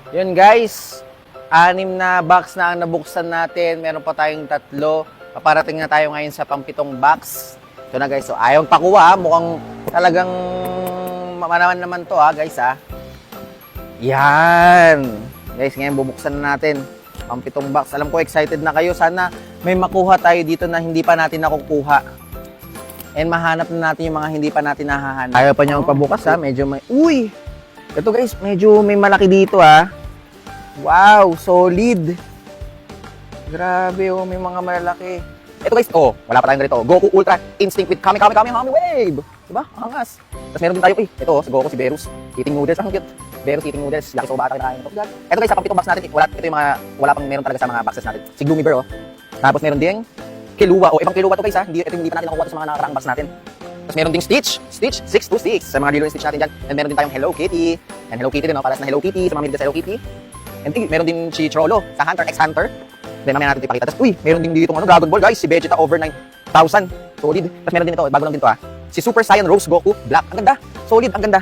Yun guys, 6 na box na ang nabuksan natin. Meron pa tayong 3. Paparating na tayo ngayon sa pang-7 box. Ito na guys, so ayaw pakuha. Mukhang talagang mamanaman naman to guys Yan. Guys, ngayon bubuksan na natin. Pang-7 box. Alam ko excited na kayo. Sana may makuha tayo dito na hindi pa natin nakukuha. And mahanap na natin yung mga hindi pa natin nahahanap. Ayaw pa niya magpabukas Medyo may... Uy! Ito guys, medyo may malaki dito Wow, solid. Grabe may mga malaki. Ito guys, wala pa tayong ganito. Goku Ultra Instinct with Kami Wave. Diba? Angas. Tapos meron din tayo, ito si Goku, si Berus. Eating noodles, ang cute. Berus eating noodles. Yaki soba tayo nakain ito. Ito guys, sa pang-7 box natin, ito yung mga, wala pang meron talaga sa mga boxes natin. Si Gloomy Bear, Tapos meron ding Killua, ibang Killua to guys Hindi pa natin nakuha sa mga nakaraang box natin. Tapos meron ding Stitch 626 sa mga Lilo Stitch natin dyan. And meron din tayong Hello Kitty. And Hello Kitty din, paras na Hello Kitty, sa mga sa Hello Kitty. And meron din si Trollo sa Hunter x Hunter. Then mamaya natin ipakita. Tapos meron din dito Dragon Ball guys, si Vegeta over 9,000. Solid. Tapos meron din ito, bago lang din to si Super Saiyan Rose Goku Black. Ang ganda. Solid, ang ganda.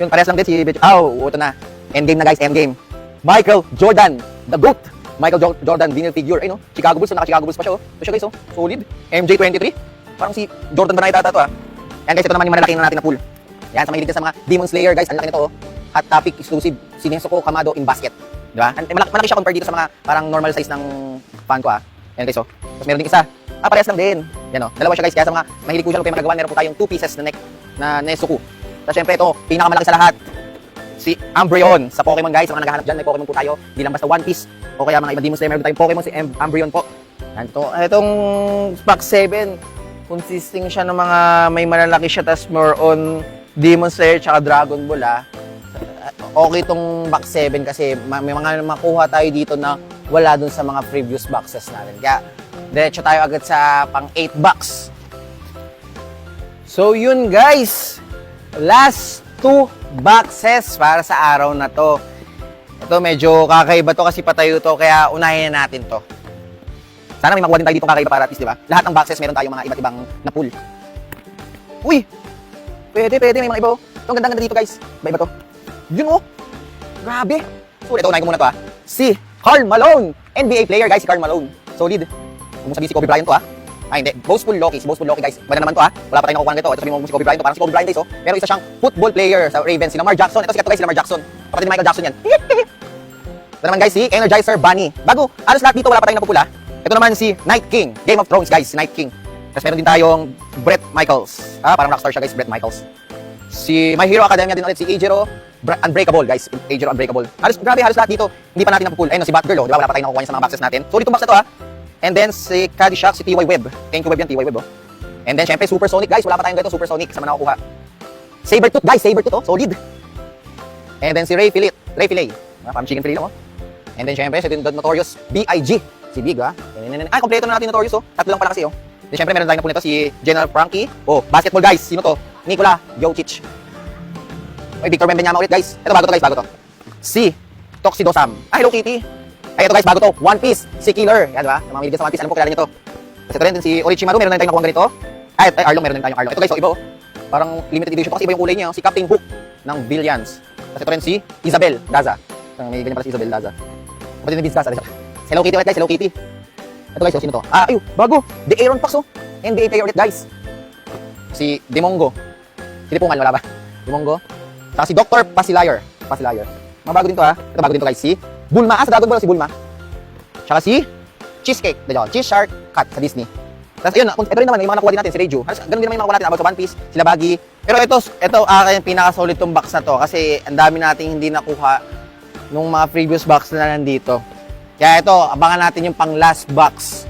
Yun, parehas lang din si Vegeta. Ito na. Endgame na guys, endgame. Michael Jordan, the GOAT. Michael Jordan vinyl figure. Chicago Bulls, naka-Chicago Bulls pa siya Ito siya guys Solid. MJ23. Parang si Jordan ba na ito And guys, ito naman yung malalaki na natin na pool. Yan, sa mahilig sa mga Demon Slayer guys, ang laki nito Hot Topic exclusive, si Nezuko Kamado in basket. Di ba? Malaki siya compared dito sa mga parang normal size ng fan ko Yan guys Tapos meron din isa. Parehas lang din. Yan dalawa siya guys, kaya sa mga mahilig ko siya kung magagawa, meron po tayong 2 pieces na Nezuko. Tapos syempre ito, pinakamalaki sa lahat. Si Umbreon sa Pokemon guys, mga naghahanap dyan, may Pokemon po tayo. Hindi lang basta One Piece o kaya mga iba Demon Slayer, meron tayong Pokemon si Umbreon po. Yan itong box 7, consisting siya ng mga may malalaki siya, tas more on Demon Slayer tsaka Dragon Ball Okay itong box 7 kasi may mga makuha tayo dito na wala dun sa mga previous boxes natin. Kaya diretso tayo agad sa pang 8 box. So yun guys, last 2 boxes para sa araw na to. Ito medyo kakaiba to kasi patayo to, kaya unahin na natin to. Sana may makuha din tayo dito kakaiba para at least, di ba? Lahat ng boxes meron tayong mga iba't ibang na pool. Uy! Pwede, may mga iba Ito, ang ganda dito guys. Iba to. Yun Grabe. So, ito, unahin ko muna to Si Karl Malone. NBA player guys, si Karl Malone. Solid. Kung mo sabihin si Kobe Bryant to hindi. Boastful Loki. Si Boastful Loki guys. Banda naman to Wala pa tayong nakukuha nito. Ito sabihin mo si Kobe Bryant to. Parang si Kobe Bryant guys Pero isa siyang football player sa Ravens. Si Lamar Jackson. Ito guys, si Lamar Jackson. Kapatid ni Michael Jackson yan. Ito naman guys, si Energizer Bunny. Bago, alos lahat dito wala pa tayong napupula. Ito naman si Night King. Game of Thrones guys, si Night King. Tapos meron din tayong Bret Michaels. Parang rockstar siya guys, Bret Michaels. Si My Hero Academia din ulit, si Eijiro Unbreakable guys. Eijiro Unbreakable. Grabe, halos lahat dito hindi pa natin napupula. Ayun si Batgirl di ba? Wala pa tayong nakukuha sa mga boxes natin. So dito box na to And then si Caddyshack, si TY Web. Thank you Web yan, TY Web And then syempre Super Sonic guys, wala pa tayong ganito Super Sonic sa mga nakukuha. Sabertooth guys, Sabertooth solid. And then si Ray Fillet. Parang chicken fillet lang And then syempre si The Notorious B.I.G. Si Big kompleto na natin Notorious Tatlo lang pala kasi Then syempre meron tayong na po nito si General Frankie. Basketball guys, sino to? Nikola Jokic. Victor Wembanyama ulit guys. Ito bago to. Si Tuxedo Sam. Hello Kitty. Ito guys, bago to. One Piece, si Killer. Yan diba? Yung mga miligyan sa One Piece, alam ko kilala niyo to. Kasi ito rin si Orochimaru, meron na tayong nakuha ganito. Arlong, meron din tayong Arlong. Ito guys, iba Parang limited edition pa kasi iba yung kulay niya. Si Captain Hook ng Billions. Kasi ito rin si Isabel Daza. May ganyan pala si Isabel Daza. Kapatid ni Vince Daza. Hello Kitty ulit guys, Hello Kitty. Ito guys, sino to? Bago. The Aaron Fox NBA player ulit guys. Si Demongo. Si Lipungan, wala ba? Demongo. Saka si Dr. Pasilayer. Mga bago din to Ito bago din to guys, si Bulma. Sa Dragon Ball si Bulma. Saka si Cheesecake. Cheese Shark Cat sa Disney. Tapos yun, ito rin naman, yung mga nakuha din natin, si Reiju. Ganun din naman yung mga nakuha natin, about sa One Piece, sila Baggy. Pero ito akin pinaka-solid tong box na to kasi ang dami nating hindi nakuha nung mga previous box na nandito. Kaya ito, abangan natin yung pang last box.